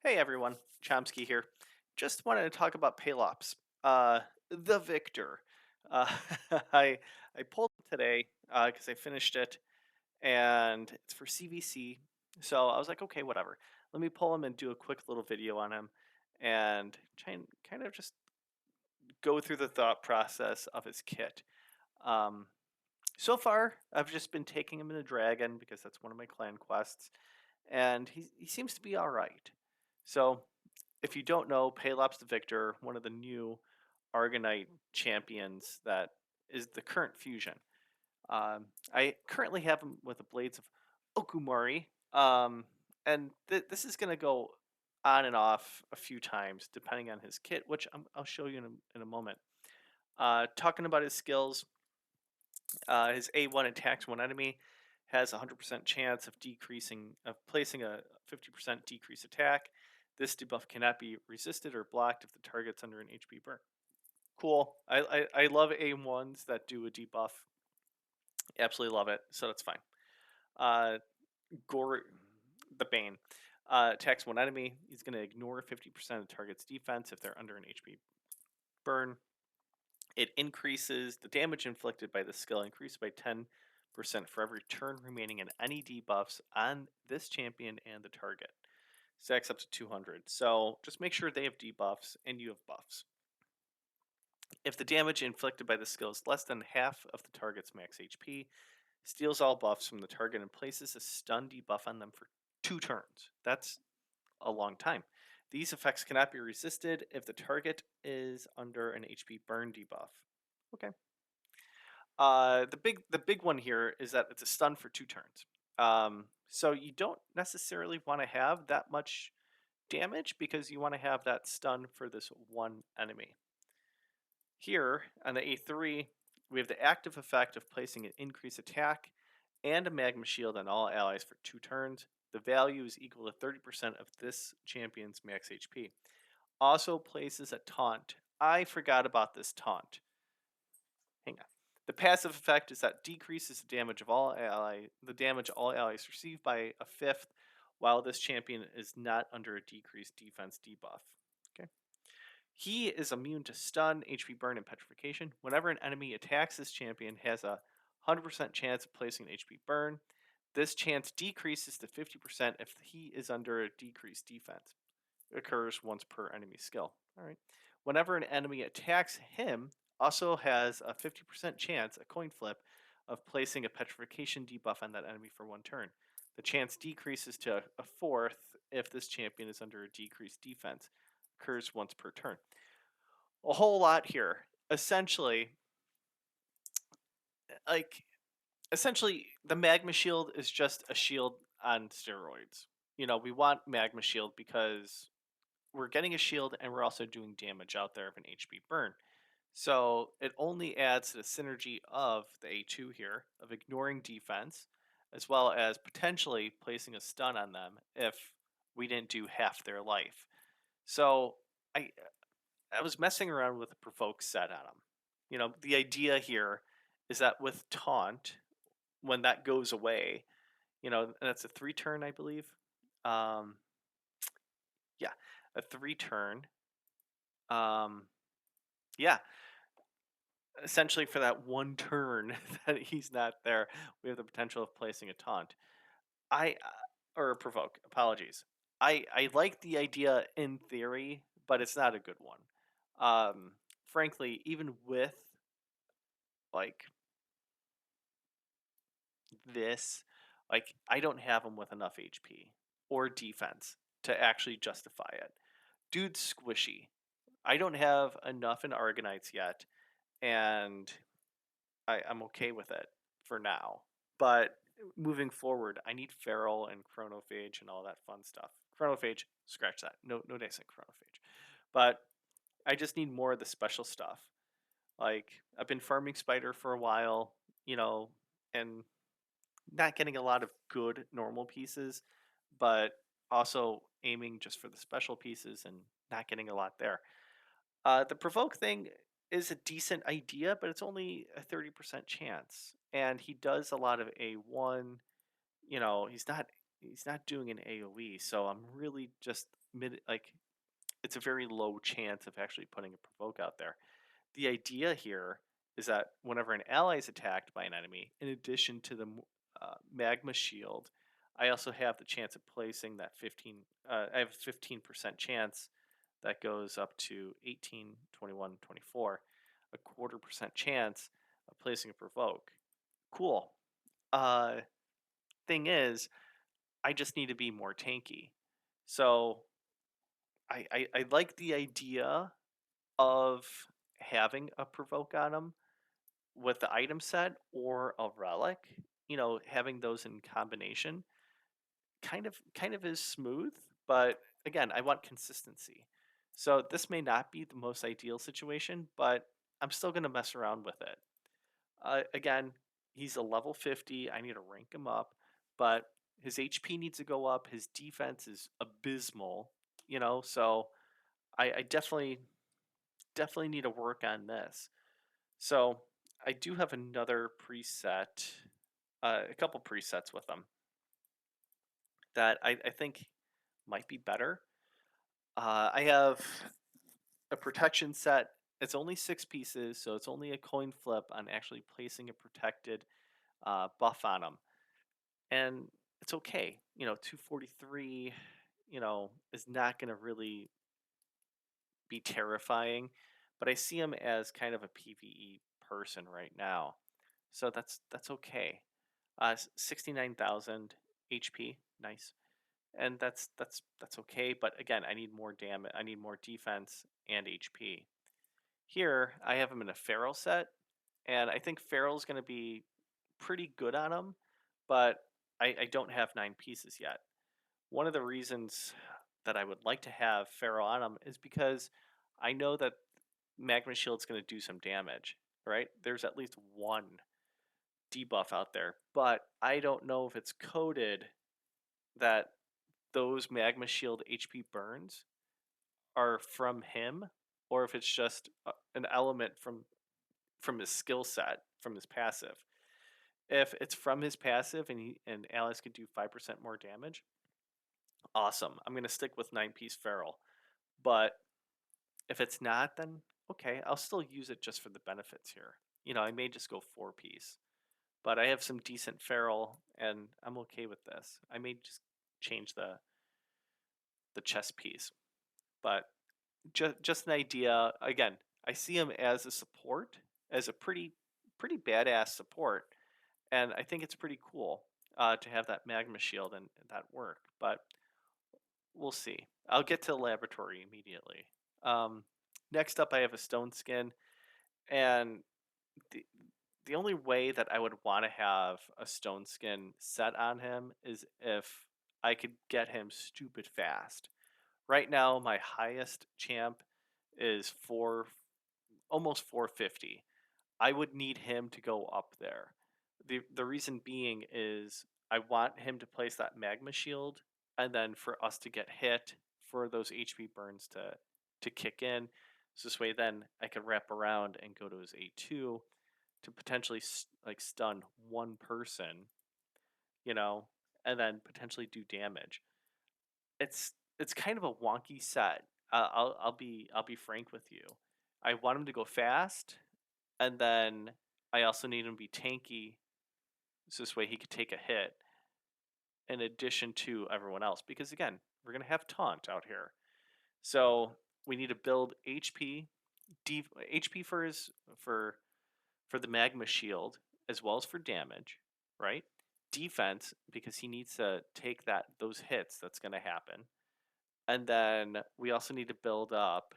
Hey everyone, Chomsky here. Just wanted to talk about Pelops, the victor. Uh, I I pulled it today because I finished it, and it's for CVC. So I was like, okay, whatever. Let me pull him and do a quick little video on him, and try and kind of just go through the thought process of his kit. Um, so far, I've just been taking him in a dragon because that's one of my clan quests, and he seems to be all right. So if you don't know, Pelops the Victor, one of the new Argonite champions that is the current fusion. I currently have him with the Blades of Okumari, and this is going to go on and off a few times depending on his kit, which I'll show you in a moment. Talking about his skills, his A1 attacks one enemy, has a 100% chance of placing a 50% decrease attack. This debuff cannot be resisted or blocked if the target's under an HP burn. Cool. I love A1s that do a debuff. Absolutely love it. So that's fine. Uh, Gore, the Bane, attacks one enemy. He's going to ignore 50% of the target's defense if they're under an HP burn. It increases the damage inflicted by the skill increased by 10% for every turn remaining in any debuffs on this champion and the target. Stacks up to 200. So just make sure they have debuffs and you have buffs. If the damage inflicted by the skill is less than half of the target's max HP, steals all buffs from the target and places a stun debuff on them for 2 turns. That's a long time. These effects cannot be resisted if the target is under an HP burn debuff. Okay. The big one here is that it's a stun for 2 turns. So you don't necessarily want to have that much damage because you want to have that stun for this one enemy. Here on the A3, we have the active effect of placing an increased attack and a magma shield on all allies for 2 turns. The value is equal to 30% of this champion's max HP. Also places a taunt. I forgot about this taunt. Hang on. The passive effect is that decreases the damage all allies receive by a fifth, while this champion is not under a decreased defense debuff. Okay. He is immune to stun, HP burn, and petrification. Whenever an enemy attacks this champion, has a 100% chance of placing an HP burn. This chance decreases to 50% if he is under a decreased defense. It occurs once per enemy skill. All right. Whenever an enemy attacks him, also has a 50% chance, a coin flip, of placing a petrification debuff on that enemy for 1 turn. The chance decreases to a fourth if this champion is under a decreased defense. Occurs once per turn. A whole lot here. Essentially, like the magma shield is just a shield on steroids. We want magma shield because we're getting a shield and we're also doing damage out there of an HP burn. So it only adds to the synergy of the A2 here of ignoring defense, as well as potentially placing a stun on them if we didn't do half their life. So I I was messing around with the provoke set on them. The idea here is that with taunt, when that goes away, and that's a 3 turn, I believe. Um, yeah, a 3 turn. Um, yeah, essentially for that 1 turn that he's not there, we have the potential of placing a taunt. Or a provoke. Apologies. I like the idea in theory, but it's not a good one. Frankly, even with like this, like I don't have him with enough HP or defense to actually justify it. Dude's squishy. I don't have enough in Argonites yet, and I'm okay with it for now. But moving forward, I need Feral and Chronophage and all that fun stuff. Chronophage, scratch that. No dice in Chronophage. But I just need more of the special stuff. Like I've been farming Spider for a while, and not getting a lot of good normal pieces, but also aiming just for the special pieces and not getting a lot there. The provoke thing is a decent idea, but it's only a 30% chance. And he does a lot of A1. He's not he's not doing an AoE, so I'm really just like it's a very low chance of actually putting a provoke out there. The idea here is that whenever an ally is attacked by an enemy, in addition to the magma shield, I also have the chance of placing that 15. I have a 15% chance that goes up to 18, 21, 24. A quarter percent chance of placing a provoke. Cool. Uh, Thing is, I just need to be more tanky. So I like the idea of having a provoke on him with the item set or a relic, having those in combination kind of is smooth, but again, I want consistency. So this may not be the most ideal situation, but I'm still going to mess around with it. Again, he's a level 50. I need to rank him up, but his HP needs to go up. His defense is abysmal, so I definitely need to work on this. So I do have another preset, a couple presets with them that I think might be better. I have a protection set. It's only 6 pieces, so it's only a coin flip on actually placing a protected buff on them, and it's okay. 243, is not going to really be terrifying, but I see him as kind of a PVE person right now, so that's okay. 69,000 HP, nice, and that's okay. But again, I need more damage. I need more defense and HP. Here, I have him in a feral set, and I think feral's going to be pretty good on him, but I don't have 9 pieces yet. One of the reasons that I would like to have feral on him is because I know that magma shield's going to do some damage. Right? There's at least one debuff out there, but I don't know if it's coded that those magma shield HP burns are from him or if it's just an element from his skill set, from his passive. If it's from his passive and Alice could do 5% more damage, awesome. I'm going to stick with 9-piece feral. But if it's not, then okay, I'll still use it just for the benefits here. I may just go 4-piece. But I have some decent feral and I'm okay with this. I may just change the chess piece. But just an idea. Again, I see him as a support, as a pretty badass support, and I think it's pretty cool to have that magma shield and that work. But we'll see. I'll get to the laboratory immediately. Um, Next up, I have a stone skin, and the the only way that I would want to have a stone skin set on him is if I could get him stupid fast. Right now, my highest champ is almost 450. I would need him to go up there. The reason being is I want him to place that magma shield and then for us to get hit for those HP burns to kick in. So this way then I could wrap around and go to his A2 to potentially like stun one person, you know, and then potentially do damage. It's kind of a wonky set. I'll be frank with you. I want him to go fast, and then I also need him to be tanky, so this way he could take a hit in addition to everyone else. Because again, we're gonna have taunt out here, so we need to build HP, HP for his for the magma shield as well as for damage, right? Defense because he needs to take those hits that's gonna happen, and then we also need to build up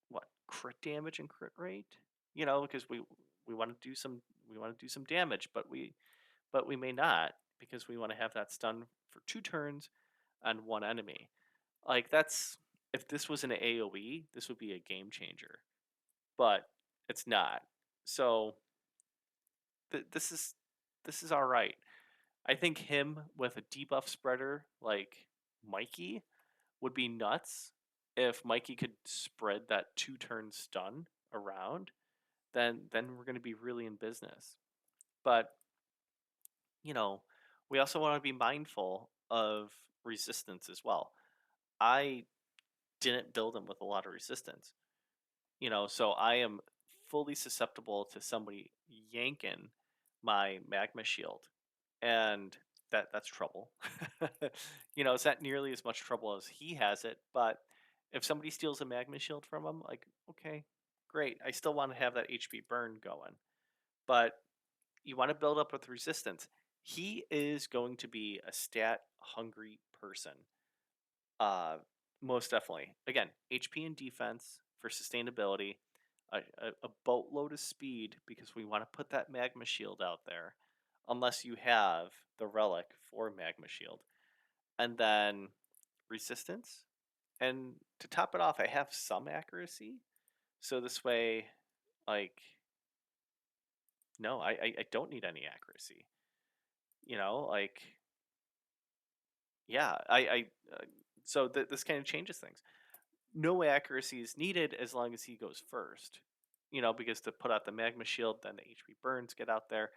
what crit damage and crit rate, because we want to do some damage, but we may not because we want to have that stun for 2 turns on one enemy. Like that's if this was an AoE, this would be a game changer, but it's not. So this is all right. I think him with a debuff spreader like Mikey would be nuts. If Mikey could spread that 2-turn stun around, then we're going to be really in business. But you know, we also want to be mindful of resistance as well. I didn't build him with a lot of resistance, so I am fully susceptible to somebody yanking my magma shield, and that's trouble. It's not nearly as much trouble as he has it, but if somebody steals a magma shield from him, like, okay, great. I still want to have that HP burn going, but you want to build up with resistance. He is going to be a stat hungry person. Uh, Most definitely. Again, HP and defense for sustainability, a boatload of speed because we want to put that magma shield out there, unless you have the relic for magma shield, and then resistance. And to top it off, I have some accuracy, so this way, like, no, I don't need any accuracy. Like, yeah, so this kind of changes things. No accuracy is needed as long as he goes first. Because to put out the magma shield, then the HP burns get out there.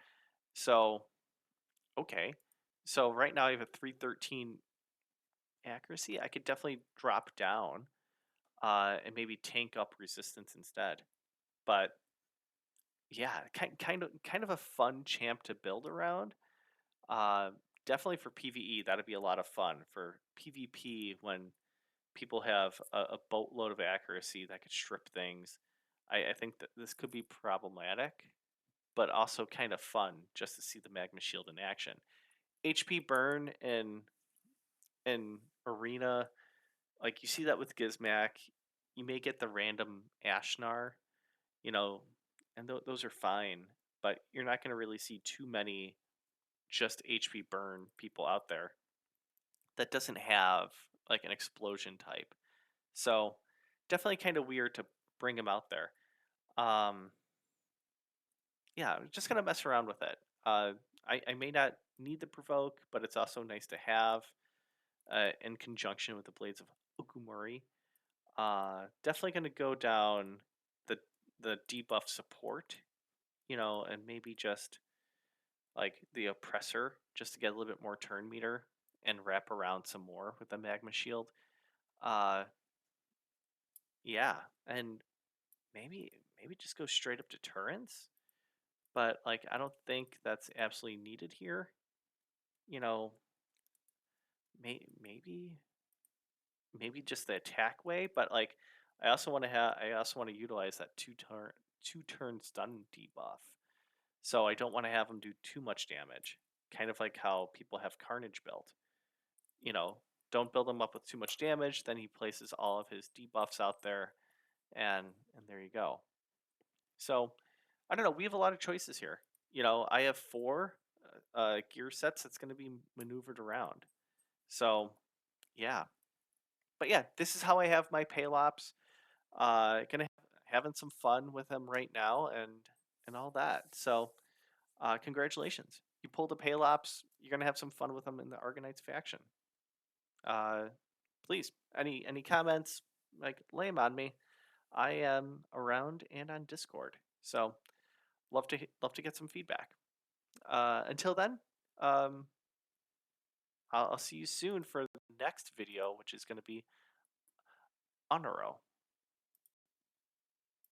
So, okay. So right now I have a 313 accuracy. I could definitely drop down and maybe tank up resistance instead. But yeah, kind of a fun champ to build around. Uh, Definitely for PvE, that'd be a lot of fun. For PvP, when people have a boatload of accuracy that could strip things, I think that this could be problematic, but also kind of fun just to see the magma shield in action. HP burn in arena, like you see that with Gizmak, you may get the random Ashnar, you know, and those are fine, but you're not going to really see too many just HP burn people out there that doesn't have like an explosion type. So definitely kind of weird to bring him out there. Um, yeah, just gonna mess around with it. I may not need the provoke, but it's also nice to have in conjunction with the Blades of Okumuri. Definitely gonna go down the the debuff support, and maybe just like the oppressor, just to get a little bit more turn meter and wrap around some more with the magma shield. Uh, yeah, and maybe just go straight up to turrets, but like I don't think that's absolutely needed here. You know, maybe just the attack way, but like I also want to utilize that two turn stun debuff. So I don't want to have him do too much damage. Kind of like how people have Carnage built. You know, don't build him up with too much damage, then he places all of his debuffs out there, and there you go. So I don't know. We have a lot of choices here. I have four gear sets that's going to be maneuvered around. So yeah, but yeah, this is how I have my Pelops. Gonna having some fun with him right now, and all that. So congratulations, you pulled a Pelops. You're gonna have some fun with him in the Argonauts faction. Uh, Please, any comments? Like, lay them on me. I am around and on Discord. So love to get some feedback. Until then, um, I'll see you soon for the next video, which is going to be Honoro.